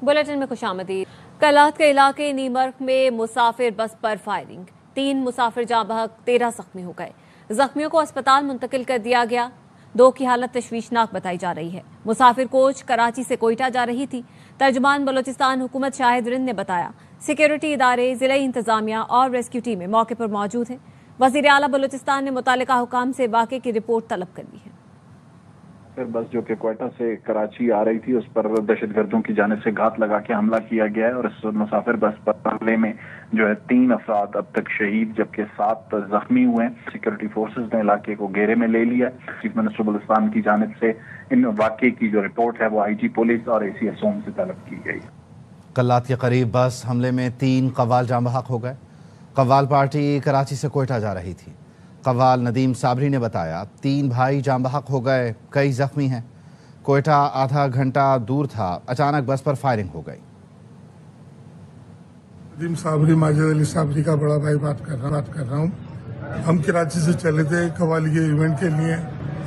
Bulletin में खुशामदीद। कलात के इलाके नीमर्क में मुसाफिर बस पर फायरिंग, 3 मुसाफिर जाँ बहक, 13 जख्मी हो गए। जख्मियों को अस्पताल मुंतकिल कर दिया गया। 2 की हालत तशवीशनाक बताई जा रही है। मुसाफिर कोच कराची से कोयटा जा रही थी। तर्जुमान बलोचिस्तान हुकूमत शाहिद रिंद ने बताया, सिक्योरिटी इदारे, जिले इंतजामिया और रेस्क्यू टीमें मौके पर मौजूद हैं। वजीर आला बलोचिस्तान ने मुतालिका हुकाम से वाक़े की रिपोर्ट तलब कर ली है। फिर बस जो कि क्वेटा से कराची आ रही थी, उस पर दहशतगर्दों की जानिब से घात लगा के हमला किया गया है और इस मुसाफिर बस पर हमले में जो है 3 अफराद अब तक शहीद जबकि 7 जख्मी हुए हैं। सिक्योरिटी फोर्सेज ने इलाके को घेरे में ले लिया। चीफ मिनिस्टर बलूचिस्तान की जानिब से इन वाक़े की जो रिपोर्ट है वो IG पुलिस और ACS होम से तलब की गई। कल्लात के करीब बस हमले में 3 कव्वाल जाँ बहक हो गए। कव्वाल पार्टी कराची से कोयटा जा रही थी। कव्वाल नदीम साबरी ने बताया, 3 भाई जाँ बहक हो गए, कई जख्मी हैं। कोयटा आधा घंटा दूर था, अचानक बस पर फायरिंग हो गई। नदीम साबरी, माजिद अली साबरी का बड़ा भाई बात कर रहा हूँ। हम कराची से चले थे कव्वाली के इवेंट के लिए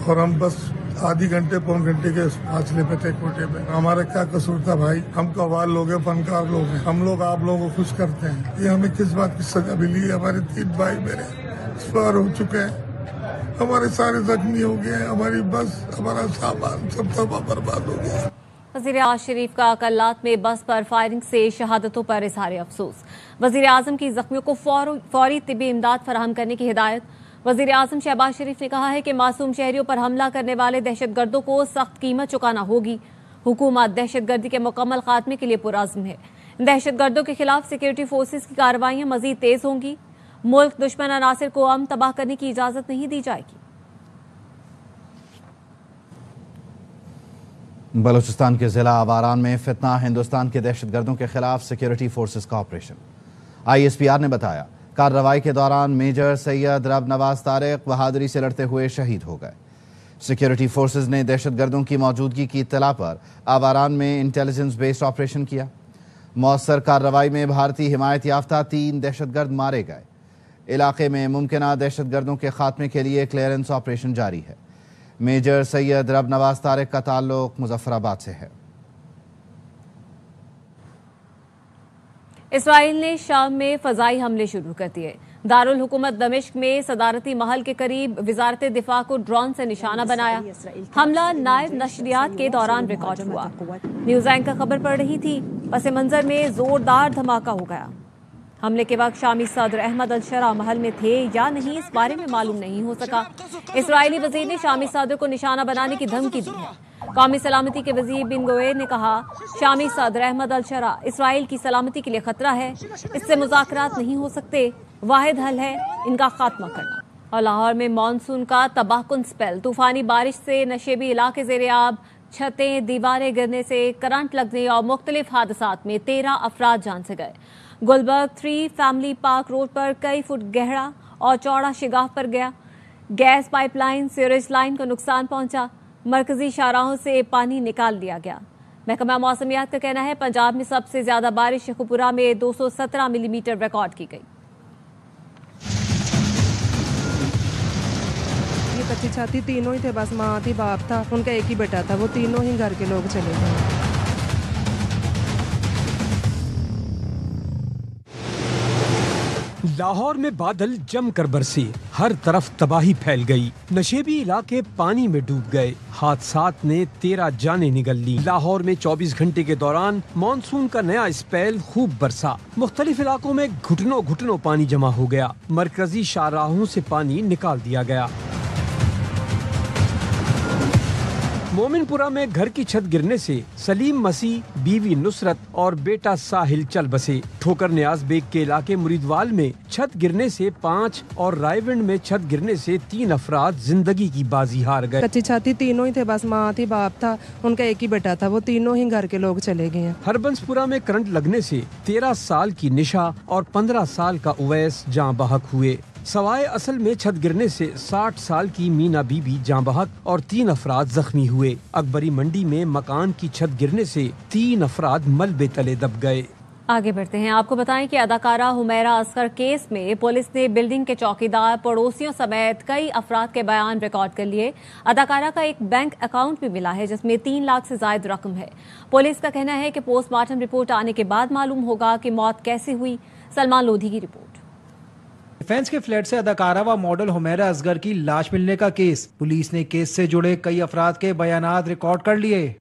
और हम बस आधी घंटे पौन घंटे के फासले पे थे कोटे पे। हमारा क्या कसूर था भाई? हम कव्वाल लोग हैं, फनकार लोग हैं। हम लोग आप लोगों को खुश करते हैं। ये हमें किस बात की सजा मिली? हमारे 3 भाई मेरे सवार हो चुके हैं, हमारे सारे जख्मी हो गए हैं, हमारी बस, हमारा सामान सब तबाह बर्बाद हो गया। वज़ीर आज़म शरीफ का कल्लात में बस पर फायरिंग से शहादतों पर इज़हार अफसोस। वज़ीर आज़म की जख्मियों को फौरी तिब्बी इमदाद फराहम करने की हिदायत। वज़ीर आज़म शहबाज शरीफ ने कहा है कि मासूम शहरियों पर हमला करने वाले दहशतगर्दों को सख्त कीमत चुकाना होगी। हुकूमत दहशतगर्दी के मुकम्मल खात्मे के लिए पुरअज़्म है। दहशतगर्दों के खिलाफ सिक्योरिटी फोर्सेज की कार्रवाइयाँ मजीद तेज होंगी। मुल्क दुश्मन अनासिर को अमन तबाह करने की इजाजत नहीं दी जाएगी। बलूचिस्तान के जिला आवारान में फितना, हिंदुस्तान के दहशतगर्दों के खिलाफ सिक्योरिटी फोर्सेज का ऑपरेशन। ISPR ने बताया, कार्रवाई के दौरान मेजर सैयद रब नवाज तारिक बहादुरी से लड़ते हुए शहीद हो गए। सिक्योरिटी फोर्सेज ने दहशतगर्दों की मौजूदगी की इत्तला पर आवारान में इंटेलिजेंस बेस्ड ऑपरेशन किया। मौसर कार्रवाई में भारतीय हिमायत याफ्ता 3 दहशतगर्द मारे गए। इलाके में मुमकिना दहशतगर्दों के खात्मे के लिए क्लियरेंस ऑपरेशन जारी है। मेजर सैयद रब नवाज तारिक का ताल्लुक मुजफ्फराबाद से है। इसराइल ने शाम में फजाई हमले शुरू कर दिए। दारुल हुकूमत दमिश्क में सदारती महल के करीब वजारत दिफा को ड्रोन से निशाना बनाया। हमला नायब नशरियात के दौरान रिकॉर्ड हुआ। न्यूज एंकर खबर पढ़ रही थी, पस मंजर में जोरदार धमाका हो गया। हमले के वक्त शामी सदर अहमद अल-शरा महल में थे या नहीं, इस बारे में मालूम नहीं हो सका। इसराइली वजीर ने शामी सदर को निशाना बनाने की धमकी दी है। कौमी सलामती के वजीर बिन गोयल ने कहा, शामी सदर अहमद अल-शरा इसराइल की सलामती के लिए खतरा है, इससे मुज़ाकरात नहीं हो सकते, वाहिद हल है इनका खात्मा करना। और लाहौर में मानसून का तबाहकुन स्पेल, तूफानी बारिश से नशेबी इलाके ज़ेरे आब, छतें दीवारें गिरने से करंट लगने और मुख्तलिफ हादसात में 13 अफराद जान से गए। गुलबर्ग 3 फैमिली पार्क रोड पर कई फुट गहरा और चौड़ा शिगाफ पर गया। गैस पाइपलाइन, सीवरेज लाइन को नुकसान पहुंचा। मरकजी शाहराहों से पानी निकाल दिया गया। महकमा मौसमियात का कहना है, पंजाब में सबसे ज्यादा बारिश शेखुपुरा में 217 मिलीमीटर रिकॉर्ड की गई। ये कच्ची छाती तीनों ही थे, बस माँ थी, बाप था, उनका एक ही बेटा था, वो तीनों ही घर के लोग चले गए। लाहौर में बादल जमकर बरसे, हर तरफ तबाही फैल गई। नशेबी इलाके पानी में डूब गए। हादसात ने 13 जानें निगल ली। लाहौर में 24 घंटे के दौरान मानसून का नया स्पेल खूब बरसा। मुख्तलिफ इलाकों में घुटनों घुटनों पानी जमा हो गया। मरकजी शाहराहों से पानी निकाल दिया गया। मोमिनपुरा में घर की छत गिरने से सलीम मसीह, बीवी नुसरत और बेटा साहिल चल बसे। ठोकर नियाज बेग के इलाके मुरीदवाल में छत गिरने से 5 और रायविंड में छत गिरने से 3 अफराद जिंदगी की बाजी हार गए। कच्ची छाती तीनों ही थे, बस माँ थी, बाप था, उनका एक ही बेटा था, वो तीनों ही घर के लोग चले गए हैं। हरबंसपुरा में करंट लगने से 13 साल की निशा और 15 साल का उवैस जाँ बहक हुए। सवाए असल में छत गिरने से 60 साल की मीना बीबी जाँ बहक और 3 अफराद जख्मी हुए। अकबरी मंडी में मकान की छत गिरने से 3 अफराद मलबे तले दब गए। आगे बढ़ते हैं। आपको बताएं कि अदाकारा हुमैरा असगर केस में पुलिस ने बिल्डिंग के चौकीदार, पड़ोसियों समेत कई अफराद के बयान रिकॉर्ड कर लिए। अदाकारा का एक बैंक अकाउंट भी मिला है जिसमें 3 लाख से ज्यादा रकम है। पुलिस का कहना है कि पोस्टमार्टम रिपोर्ट आने के बाद मालूम होगा कि मौत कैसे हुई। सलमान लोधी की रिपोर्ट। डिफेंस के फ्लैट से अदाकारा व मॉडल हुमैरा असगर की लाश मिलने का केस। पुलिस ने केस से जुड़े कई अफराद के बयानात रिकॉर्ड कर लिए।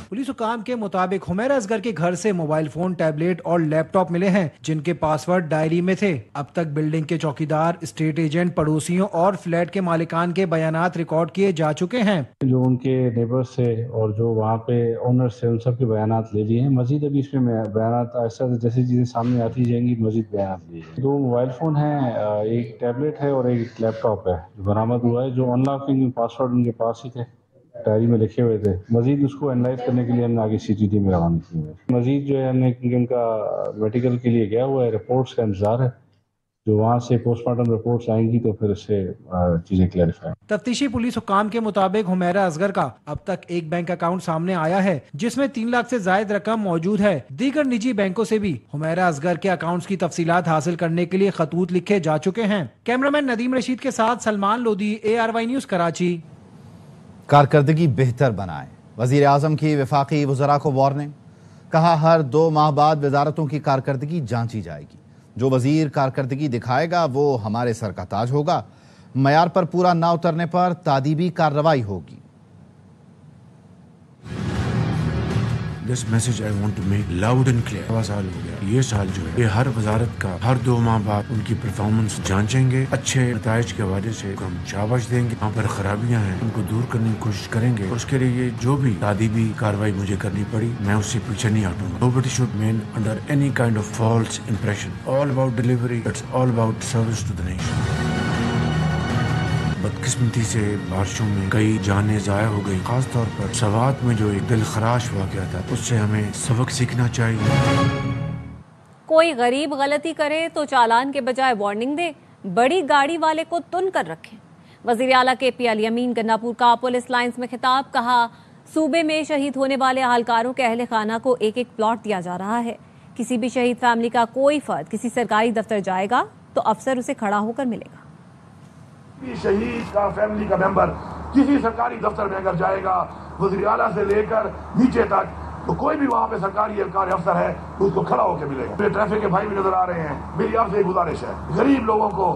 पुलिस हुकाम के मुताबिक हुमैरा असगर के घर से मोबाइल फोन, टैबलेट और लैपटॉप मिले हैं जिनके पासवर्ड डायरी में थे। अब तक बिल्डिंग के चौकीदार, स्टेट एजेंट, पड़ोसियों और फ्लैट के मालिकान के बयानात रिकॉर्ड किए जा चुके हैं। जो उनके नेबर्स से और जो वहाँ पे ओनर्स से, उन सब के बयानात ले लिए हैं। मजीद अभी इसमें बयानात ऐसा जैसी चीजें सामने आती जाएंगी मजीद बयानात लिए। 2 मोबाइल फोन हैं, एक टैबलेट है और एक लैपटॉप है जो बरामद हुआ है। जो अनलॉकिंग पासवर्ड उनके पास ही थे, डायरी में लिखे हुए थे। मजीद उसको एनालाइज करने के लिए हमने आगे CCTV में रवाना किया है। मजीद जो है हमने उनका मेडिकल के लिए गया हुआ है, रिपोर्ट्स का इंतजार है। जो वहाँ से पोस्टमार्टम रिपोर्ट्स आएंगी तो फिर उससे चीजें क्लैरिफाई। तफ्तीशी पुलिस हुकाम के मुताबिक हुमैरा असगर का अब तक एक बैंक अकाउंट सामने आया है जिसमें 3 लाख से ज्यादा रकम मौजूद है। दीगर निजी बैंकों से भी हुमैरा असगर के अकाउंट्स की तफसीलात हासिल करने के लिए खतूत लिखे जा चुके हैं। कैमरामैन नदीम रशीद के साथ सलमान लोधी, ARY न्यूज, कराची। कारकर्दगी बेहतर बनाएं, वजीर आजम की वफाकी वज़रा को वार्निंग। कहा हर 2 माह बाद वजारतों की कारकर्दगी जांची जाएगी। जो वजीर कारकर्दगी दिखाएगा वो हमारे सर का ताज होगा। मयार पर पूरा ना उतरने पर तादीबी कार्रवाई होगी। This message I want to make loud and clear. 2 साल हो गया। ये साल जो है ये हर वजारत का हर 2 माह बाद उनकी परफॉर्मेंस जांचेंगे। अच्छे नताइज के हवाले से हम शाबाश देंगे। वहाँ पर खराबियाँ हैं उनको दूर करने की कोशिश करेंगे। उसके लिए जो भी तादीबी कार्रवाई मुझे करनी पड़ी मैं उससे पीछे नहीं हटूंगा। Nobody should remain under any kind of false impression. All about delivery. It's all about service to the nation. बदकिस्मती से बारिशों में कई जानें ज़ाया हो गई। खास तौर पर सवात में जो एक दिल खराश वाक़या था उससे हमें सबक सीखना चाहिए। कोई गरीब गलती करे तो चालान के बजाय वार्निंग दे, बड़ी गाड़ी वाले को तुन कर रखें। वज़ीर आला KP अली अमीन गन्नापुर का पुलिस लाइंस में खिताब। कहा सूबे में शहीद होने वाले अहलकारों के अहले खाना को एक प्लॉट दिया जा रहा है। किसी भी शहीद फैमिली का कोई फर्द किसी सरकारी दफ्तर जाएगा तो अफसर उसे खड़ा होकर मिलेगा। शहीद का फैमिली का मेंबर किसी सरकारी दफ्तर में अगर जाएगा, वज़ीर आला से लेकर नीचे तक, तो कोई भी वहाँ पे सरकारी अफसर है उसको खड़ा होकर मिलेगा। मेरे ट्रैफिक के भाई भी नजर आ रहे हैं। मेरी आपसे एक गुजारिश है, गरीब लोगों को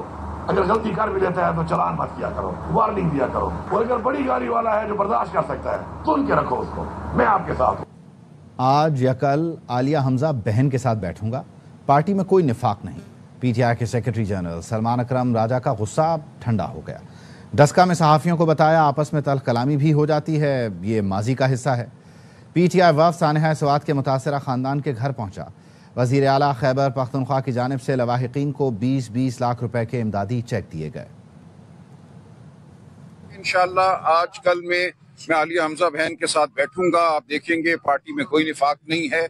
अगर गलती कर भी लेता है तो चलान मत किया करो, वार्निंग दिया करो। और अगर बड़ी गाड़ी वाला है जो बर्दाश्त कर सकता है तो उनके रखो उसको। मैं आपके साथ हूँ। आज या कल आलिया हमजा बहन के साथ बैठूंगा। पार्टी में कोई निफाक नहीं। PTI के सेक्रेटरी जनरल सलमान अकरम राजा का गुस्सा ठंडा हो गया। डस्का में सहाफ़ियों को बताया आपस में तल्ख कलामी भी हो जाती है, ये माजी का हिस्सा है। PTI वफ़द सानहा स्वात के मुतासरा ख़ानदान के घर पहुंचा। वज़ीर आला खैबर पख्तूनख्वा की जानिब से लवाहिकीन को 20-20 लाख रुपए के इमदादी चेक दिए गए। इंशाअल्लाह आज कल में मैं आलिया हमजा बहन के साथ बैठूंगा। आप देखेंगे पार्टी में कोई निफाक नहीं है।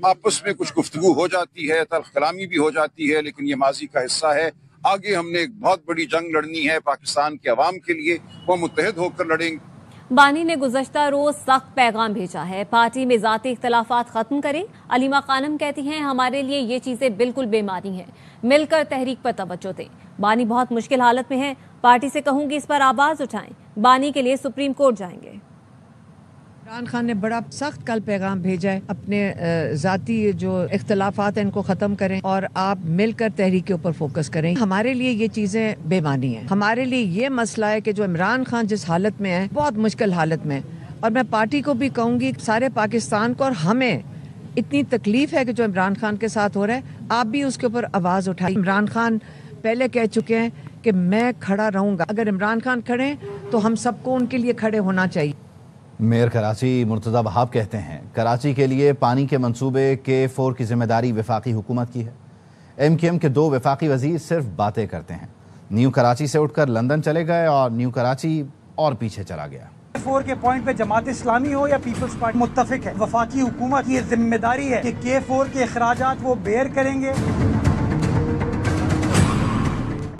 आपस में कुछ गुफ्तगू हो जाती है, तल्ख कलामी भी हो जाती है, लेकिन ये माजी का हिस्सा है। आगे हमने एक बहुत बड़ी जंग लड़नी है पाकिस्तान के अवाम के लिए, वो मुत्तहिद होकर लड़ेंगे। बानी ने गुज़श्ता रोज सख्त पैगाम भेजा है, पार्टी में ज़ाती इख्तलाफात खत्म करें। अलीमा खानम कहती हैं हमारे लिए ये चीजें बिल्कुल बेमानी हैं, मिलकर तहरीक पर तवज्जो दें। बानी बहुत मुश्किल हालत में है, पार्टी से कहूंगी इस पर आवाज उठाएं। बानी के लिए सुप्रीम कोर्ट जाएंगे। इमरान खान ने बड़ा सख्त कल पैगाम भेजा है, अपने जाती जो इख्तलाफात हैं इनको खत्म करें और आप मिलकर तहरीक के ऊपर फोकस करें। हमारे लिए ये चीजें बेमानी है। हमारे लिए ये मसला है कि जो इमरान खान जिस हालत में है, बहुत मुश्किल हालत में, और मैं पार्टी को भी कहूंगी सारे पाकिस्तान को, और हमें इतनी तकलीफ है कि जो इमरान खान के साथ हो रहा है, आप भी उसके ऊपर आवाज उठाइए। इमरान खान पहले कह चुके हैं कि मैं खड़ा रहूंगा। अगर इमरान खान खड़े तो हम सबको उनके लिए खड़े होना चाहिए। मेयर कराची मुर्तज़ा वहाब कहते हैं कराची के लिए पानी के मंसूबे K4 की जिम्मेदारी वफाकी हुकूमत की है। MKM के 2 वफाकी वजीर सिर्फ बातें करते हैं। न्यू कराची से उठकर लंदन चले गए और न्यू कराची और पीछे चला गया। K4 के पॉइंट पे जमात इस्लामी हो या पीपल्स पार्टी मुत्तफिक है। वफाकी हुकूमत की जिम्मेदारी है कि K4 के अखराजात वो बेयर करेंगे।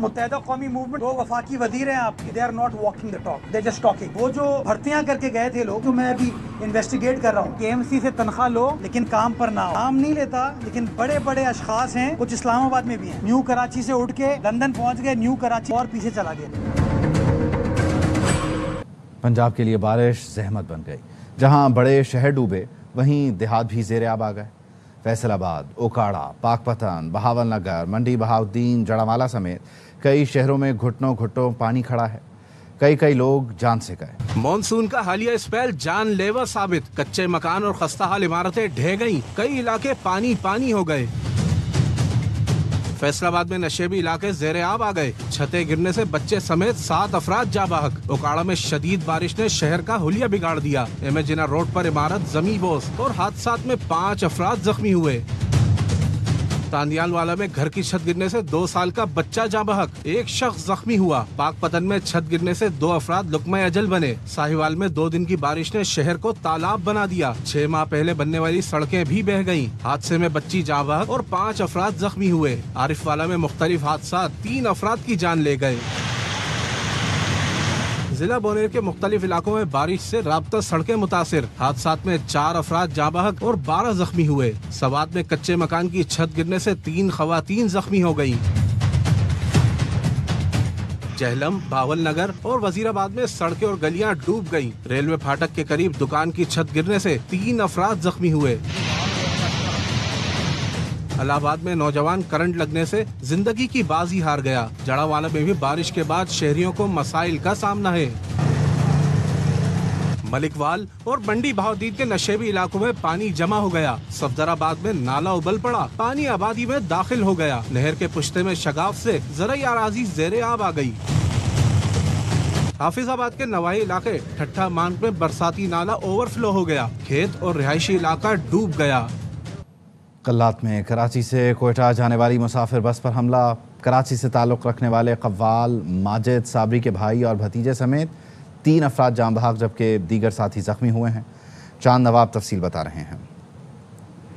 متحدہ قومی موومنٹ وہ وفاقی وزیر ہیں آپ کے, they are not walking the talk, they just talking. وہ جو بھرتیاں کر کے گئے تھے لوگ, جو میں ابھی انویسٹیگیٹ کر رہا ہوں, KMC سے تنخواہ لو لیکن کام پر نہ ہو. کام نہیں لیتا, لیکن بڑے بڑے اشخاص ہیں, کچھ اسلام آباد میں بھی ہیں, نیو کراچی سے اٹھ کے لندن پہنچ گئے, نیو کراچی اور پیچھے چلا گیا. پنجاب کے لیے بارش زحمت بن گئی. جہاں بڑے شہر ڈوبے وہیں دیہات بھی زیر آب آ گئے. فیصل آباد, اوکاڑا, پاک پتن, بہاول نگر, منڈی بہاؤدین, جڑاوالا سمیت کئی شہروں میں گھٹنوں گھٹوں پانی کھڑا ہے. کئی لوگ جان سے گئے. مانسون کا حالیہ اسپیل جان لیوا ثابت. کچے مکان اور خستہ حال عمارتیں ڈھہ گئیں. کئی علاقے پانی ہو گئے. فیصل آباد میں نشیبی علاقے زیر آب آ گئے. چھتیں گرنے سے بچے سمیت 7 افراد جاں بحق. اوکاڑا میں شدید بارش نے شہر کا حلیہ بگاڑ دیا. امیجنا روڈ پر عمارت زمیں بوس اور حادثات میں 5 افراد زخمی ہوئے. تاندیال والا میں گھر کی چھت گرنے سے 2 سال کا بچہ جاں بحق. 1 شخص زخمی ہوا. پاک پتن میں چھت گرنے سے 2 افراد لقمہ اجل بنے. ساہیوال میں 2 دن کی بارش نے شہر کو تالاب بنا دیا. 6 ماہ پہلے بننے والی سڑکیں بھی بہہ گئیں. حادثے میں بچی جاں بحق اور 5 افراد زخمی ہوئے. عارف والا میں مختلف حادثات 3 افراد کی جان لے گئے. ضلع بونیر کے مختلف علاقوں میں بارش سے رابطہ سڑکیں متاثر. حادثات میں 4 افراد جاں بحق اور 12 زخمی ہوئے. سوات میں کچے مکان کی چھت گرنے سے 3 خواتین زخمی ہو گئیں. جہلم, بہاول نگر اور وزیر آباد میں سڑکیں اور گلیاں ڈوب گئیں. ریلوے پھاٹک کے قریب دکان کی چھت گرنے سے 3 افراد زخمی ہوئے. الہ آباد میں نوجوان کرنٹ لگنے سے زندگی کی بازی ہار گیا. جڑاوالا میں بھی بارش کے بعد شہریوں کو مسائل کا سامنا ہے. ملک وال اور منڈی بہاؤدین کے نشیبی علاقوں میں پانی جمع ہو گیا. صفدر آباد میں نالا ابل پڑا. پانی آبادی میں داخل ہو گیا. نہر کے پشتے میں شگاف سے زرعی اراضی زیر آب آ گئی. حافظ آباد کے نواحی علاقے ٹھٹھا مانگ میں برساتی نالا اوور فلو ہو گیا. کھیت اور رہائشی علاقہ ڈوب گیا. کلات میں کراچی سے کوئٹہ جانے والی مسافر بس پر حملہ. کراچی سے تعلق رکھنے والے قوال ماجد صابری کے بھائی اور بھتیجے سمیت 3 افراد جاں بحق جبکہ دیگر ساتھی زخمی ہوئے ہیں. چاند نواب تفصیل بتا رہے ہیں.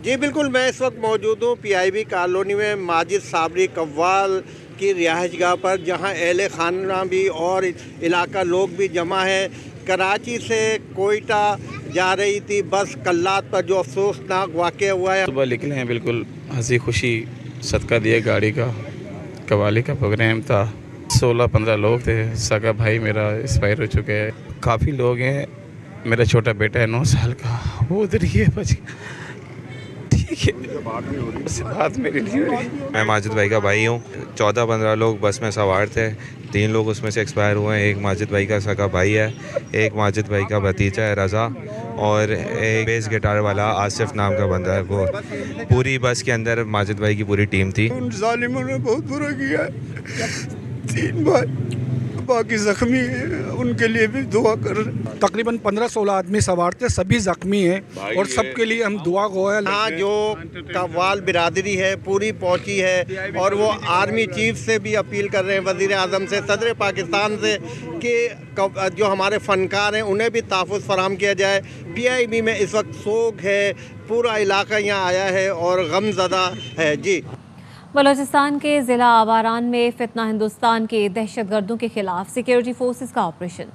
جی بالکل, میں اس وقت موجود ہوں PIB کالونی میں ماجد صابری قوال کی رہائش گاہ پر, جہاں اہل خانہ بھی اور علاقہ لوگ بھی جمع ہیں. کراچی سے کوئٹہ جا رہی تھی بس کلات پر جو افسوسناک واقعہ ہوا ہے. صبح نکلے ہیں, بالکل ہنسی خوشی صدقہ دیے گاڑی کا. قوالی کا پروگرام تھا. 16-15 لوگ تھے. سگا بھائی میرا ایکسپائر ہو چکے ہیں. کافی لوگ ہیں. میرا چھوٹا بیٹا ہے 9 سال کا, وہ ادھر ہی ہے بچ. ٹھیک ہے, بات میری نہیں ہو رہی. میں ماجد بھائی کا بھائی ہوں. 14-15 لوگ بس میں سوار تھے. 3 لوگ اس میں سے ایکسپائر ہوئے ہیں. ایک ماجد بھائی کا سگا بھائی ہے, ایک ماجد بھائی کا بھتیجا ہے رضا, اور ایک بیس گٹار والا آصف نام کا بندہ ہے. وہ پوری بس کے اندر ماجد بھائی کی پوری ٹیم تھی. ان ظالموں نے بہت برا کیا ہے. 3 بھائی باقی زخمی ہیں, ان کے لیے بھی دعا کر رہے ہیں. تقریباً 15-16 آدمی سوار تھے, سبھی زخمی ہیں اور سب کے لیے ہم دعا گو ہے. ہاں, جو قوال برادری ہے پوری پہنچی ہے اور وہ آرمی چیف سے بھی اپیل کر رہے ہیں, وزیر اعظم سے, صدر پاکستان سے, کہ جو ہمارے فنکار ہیں انہیں بھی تحفظ فراہم کیا جائے. PIB میں اس وقت سوگ ہے, پورا علاقہ یہاں آیا ہے اور غم زدہ ہے. جی, بلوچستان کے ضلع آواران میں فتنہ ہندوستان کے دہشت گردوں کے خلاف سیکیورٹی فورسز کا آپریشن.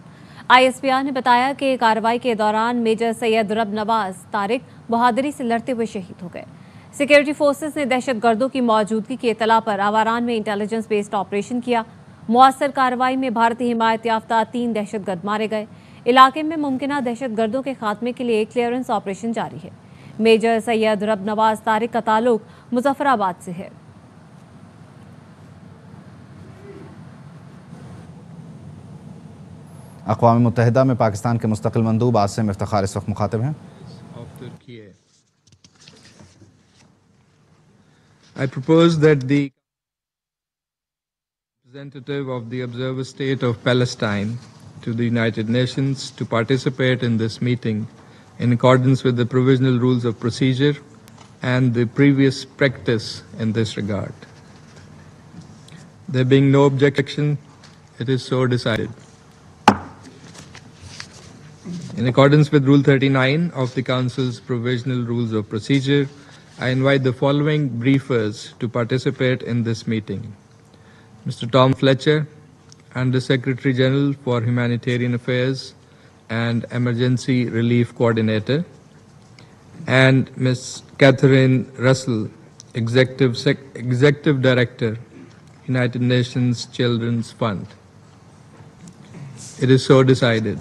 ISPR نے بتایا کہ کارروائی کے دوران میجر سید رب نواز طارق بہادری سے لڑتے ہوئے شہید ہو گئے. سیکیورٹی فورسز نے دہشت گردوں کی موجودگی کی اطلاع پر آواران میں انٹیلیجنس بیسڈ آپریشن کیا. مؤثر کارروائی میں بھارتی حمایت یافتہ 3 دہشت گرد مارے گئے. علاقے میں ممکنہ دہشت گردوں کے خاتمے کے لیے کلیئرنس آپریشن جاری ہے. میجر سید رب نواز طارق کا تعلق مظفر آباد سے ہے. اقوام متحدہ میں پاکستان کے مستقل مندوب عاصم افتخار اس وقت مخاطب ہیں. I propose that the representative of the observer state of Palestine to the United Nations to participate in this meeting in accordance with the provisional rules of procedure and the previous practice in this regard. There being no objection, it is so decided. In accordance with Rule 39 of the Council's Provisional Rules of Procedure, I invite the following briefers to participate in this meeting. Mr. Tom Fletcher, Under Secretary General for Humanitarian Affairs and Emergency Relief Coordinator, and Ms. Catherine Russell, Executive Director, United Nations Children's Fund. It is so decided.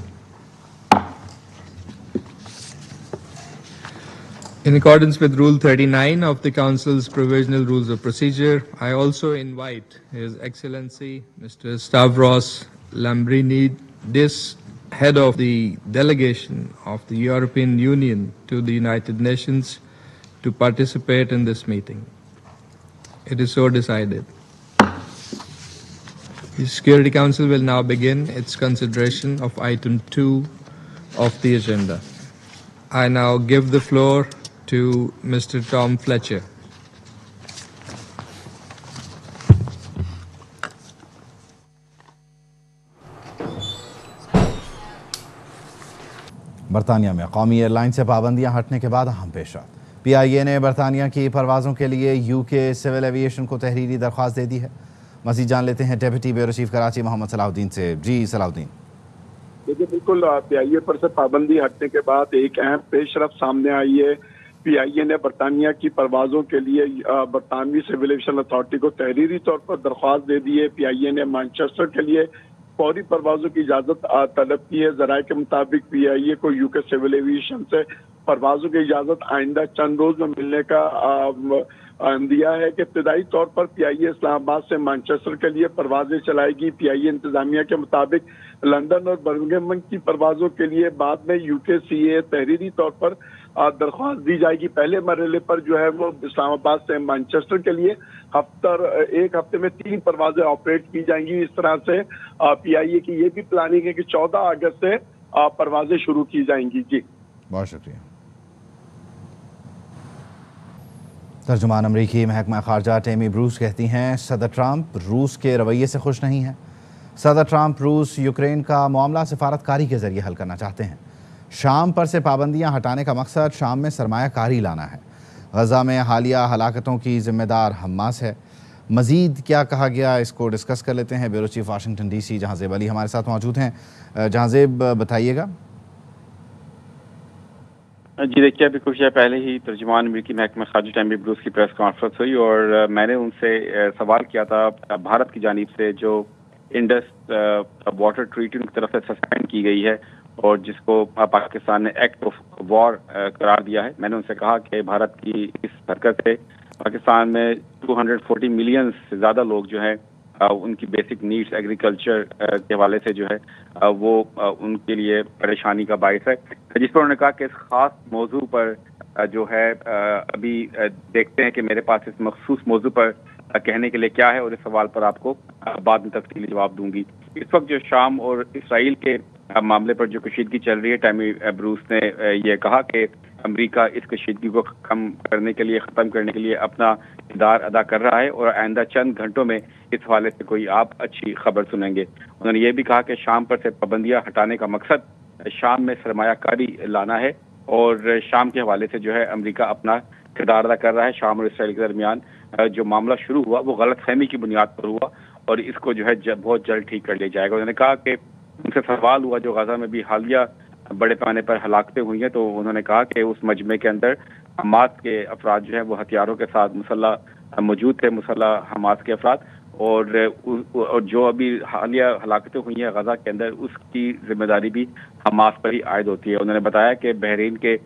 In accordance with Rule 39 of the Council's Provisional Rules of Procedure, I also invite His Excellency Mr. Stavros Lambrinidis, Head of the Delegation of the European Union to the United Nations, to participate in this meeting. It is so decided. The Security Council will now begin its consideration of item 2 of the agenda. I now give the floor to Mr. Tom Fletcher. बरतानिया में कौमी airline से पाबंदियां हटने के बाद अहम पेशरफ। PIA ने बरतानिया की परवाज़ों के लिए UK सिविल एविएशन को तहरीरी दरख्वास्त दे दी है। मज़ीद जान लेते हैं deputy bureau chief Karachi Mohammad Salahuddin से। जी सलाहुद्दीन। देखिए, बिल्कुल PIA पर से पाबंदी हटने के बाद एक अहम पेशरफ सामने आई है। PIA ने बरतानिया की परवाज़ों के लिए बरतानवी सिविल एविएशन अथॉरिटी को तहरीरी तौर पर दरख्वास्त दे दी है। PIA ने मैनचेस्टर के लिए फौरी परवाज़ों की इजाज़त तलब की है। ज़राए के मुताबिक PIA को UK सिविल एविएशन से परवाज़ों की इजाज़त आइंदा चंद रोज़ में मिलने का दिया है कि इब्तदाई तौर पर PIA इस्लामाबाद से मैनचेस्टर के लिए परवाज़ें चलाएगी। PIA इंतज़ामिया के मुताबिक लंदन और बर्मिंघम की परवाज़ों के लिए बाद में UKCA तहरीरी तौर पर दरख्वास्त दी जाएगी। पहले मरहले पर जो है वो इस्लामाबाद से मैनचेस्टर के लिए एक हफ्ते में 3 परवाज़ें ऑपरेट की जाएंगी। इस तरह से PIA की ये भी प्लानिंग है कि 14 अगस्त से परवाज़ें शुरू की जाएंगी। जी बहुत शुक्रिया। तर्जुमान अमरीकी महकमा खारजा टेमी ब्रूस कहती हैं सदर ट्रंप रूस के रवैये से खुश नहीं हैं। सदर ट्रंप रूस यूक्रेन का मामला सिफारतकारी के जरिए हल करना चाहते हैं। शाम पर से पाबंदियां हटाने का मकसद शाम में सरमायाकारी लाना है। गजा में हालिया हलाकतों की जिम्मेदार हमास है। मजीद क्या कहा गया इसको डिस्कस कर लेते हैं। Bureau chief Washington DC Jahanzeb Ali हमारे साथ मौजूद हैं। जहांजेब बताइएगा। जी देखिए, अभी कुछ देर पहले ही तर्जुमान अमरीकी महकमा खारजा टेमी ब्रूस की प्रेस कॉन्फ्रेंस हुई और मैंने उनसे सवाल किया था भारत की जानिब से जो इंडस वाटर ट्रीटी उनकी तरफ से सस्पेंड की गई है और जिसको पाकिस्तान ने एक्ट ऑफ वॉर करार दिया है। मैंने उनसे कहा कि भारत की इस हरकत से पाकिस्तान में 240 मिलियन से ज़्यादा लोग जो हैं उनकी बेसिक नीड्स एग्रीकल्चर के हवाले से जो है वो उनके लिए परेशानी का बायस है। जिस पर उन्होंने कहा कि इस ख़ास मौजू पर जो है अभी देखते हैं कि मेरे पास इस मखसूस मौजू पर कहने के लिए क्या है और इस सवाल पर आपको बाद में तफसीली जवाब दूंगी। इस वक्त जो शाम और इसराइल के मामले पर जो कशीदगी चल रही है, टेमी ब्रूस ने ये कहा कि अमेरिका इस कशीदगी को कम करने के लिए ख़त्म करने के लिए अपना किरदार अदा कर रहा है और आइंदा चंद घंटों में इस हवाले से कोई आप अच्छी खबर सुनेंगे। उन्होंने ये भी कहा कि शाम पर से पाबंदियां हटाने का मकसद शाम में सरमायाकारी लाना है और शाम के हवाले से जो है अमेरिका अपना किरदार अदा कर रहा है। शाम और इसराइल के दरमियान जो मामला शुरू हुआ वो गलत फहमी की बुनियाद पर हुआ और इसको जो है बहुत जल्द ठीक कर लिया जाएगा। उन्होंने कहा कि उनसे सवाल हुआ जो गजा में भी हालिया बड़े पैमाने पर हलाकतें हुई हैं, तो उन्होंने कहा कि उस मजमे के अंदर हमास के अफराद जो है वो हथियारों के साथ मुसल्लह मौजूद थे, मुसल्लह हमास के अफराद, और जो अभी हालिया हलाकतें हुई हैं गजा के अंदर उसकी जिम्मेदारी भी हमास पर ही आयद होती है। उन्होंने बताया कि बहरीन के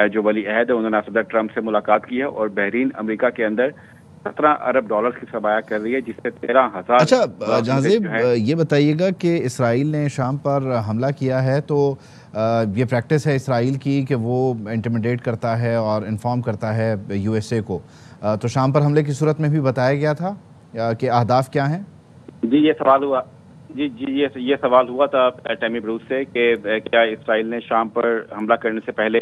जो वली अहद है उन्होंने सदर ट्रंप से मुलाकात की है और बहरीन अमेरिका के अंदर 17 अरब डॉलर की सरमाया कर रही है जिससे 13,000। अच्छा जहांजेब, ये बताइएगा कि इसराइल ने शाम पर हमला किया है तो ये प्रैक्टिस है इसराइल की कि वो इंटिमिडेट करता है और इन्फॉर्म करता है USA को, तो शाम पर हमले की सूरत में भी बताया गया था कि अहदाफ क्या हैं? जी ये सवाल हुआ ये सवाल हुआ था टेमी ब्रूस से कि क्या इसराइल ने शाम पर हमला करने से पहले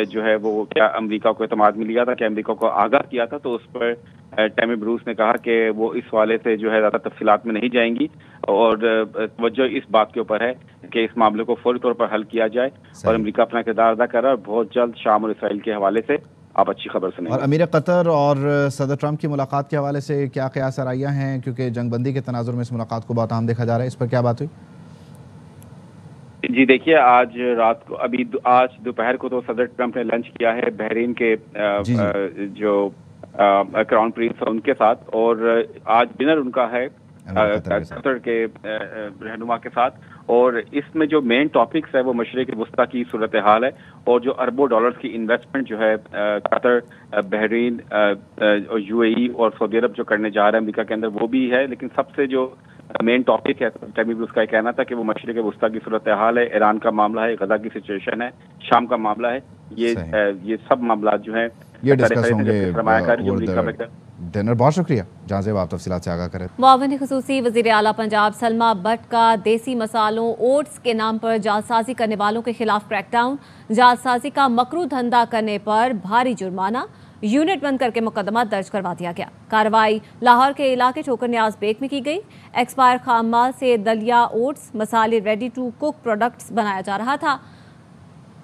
जो है वो क्या अमेरिका को एतमाद में लिया था, क्या अमेरिका को आगाह किया था। तो उस पर टेमी ब्रूस ने कहा कि वो इस वाले से जो है ज़्यादा तफसीलात में नहीं जाएंगी और तवज्जो इस बात के ऊपर है कि इस मामले को फौरी तौर पर हल किया जाए और अमेरिका अपना किरदार अदा कर रहा है और बहुत जल्द शाम और इसराइल के हवाले से آپ اچھی خبر سنیں. اور امیر قطر اور صدر ٹرمپ کی ملاقات کے حوالے سے کیا قیاس آرائیاں ہیں، کیونکہ جنگ بندی کے تناظر میں اس ملاقات کو بہت اہم دیکھا جا رہا ہے، اس پر کیا بات ہوئی؟ جی دیکھیے، آج دوپہر کو تو صدر ٹرمپ نے لنچ کیا ہے بحرین کے جو کراؤن پرنس ان کے ساتھ، اور آج ڈنر ان کا ہے قطر کے رہنما کے ساتھ. اور اس میں جو مین ٹاپکس ہے وہ مشرق وسطیٰ کی صورتحال ہے، اور جو اربوں ڈالرز کی انویسٹمنٹ جو ہے قطر، بحرین، یو اے ای اور سعودی عرب جو کرنے جا رہا ہے امریکہ کے اندر، وہ بھی ہے. لیکن سب سے جو مین ٹاپک ہے اس کا یہ کہنا تھا کہ وہ مشرق وسطیٰ کی صورتحال ہے، ایران کا معاملہ ہے، غزہ کی سچویشن ہے، شام کا معاملہ ہے. یہ سب معاملات جو ہیں یہ ڈسکس ہوں گے ڈنر. بہت شکریہ جہاں سے آپ تفصیلات سے آگاہ کریں. معاون خصوصی وزیر اعلیٰ پنجاب سلمہ بٹ کا دیسی مسالوں اوٹس کے نام پر جعلسازی کرنے والوں کے خلاف کریک ڈاؤن. جعلسازی کا مکروہ دھندا کرنے پر بھاری جرمانہ، یونٹ بند کر کے مقدمہ درج کروا دیا گیا. کارروائی لاہور کے علاقے ٹھوکر نیاز بیک میں کی گئی. ایکسپائر خام مال سے دلیا، اوٹس، مسالے ریڈی ٹو کوک پروڈکٹس بنایا جا رہا تھا.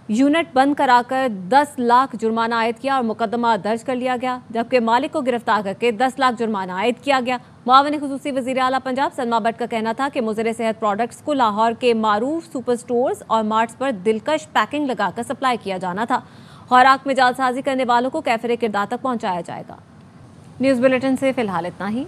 یونٹ بند کرا کر 10 لاکھ جرمانہ عائد کیا اور مقدمہ درج کر لیا گیا، جبکہ مالک کو گرفتار کر کے 10 لاکھ جرمانہ عائد کیا گیا. معاون خصوصی وزیر اعلیٰ پنجاب سلمہ بٹ کا کہنا تھا کہ مضر صحت پروڈکٹس کو لاہور کے معروف سپر سٹورز اور مارٹس پر دلکش پیکنگ لگا کر سپلائی کیا جانا تھا. خوراک میں جعلسازی کرنے والوں کو کیفر کردار تک پہنچایا جائے گا. نیوز بلیٹن سے فی الحال اتنا ہی.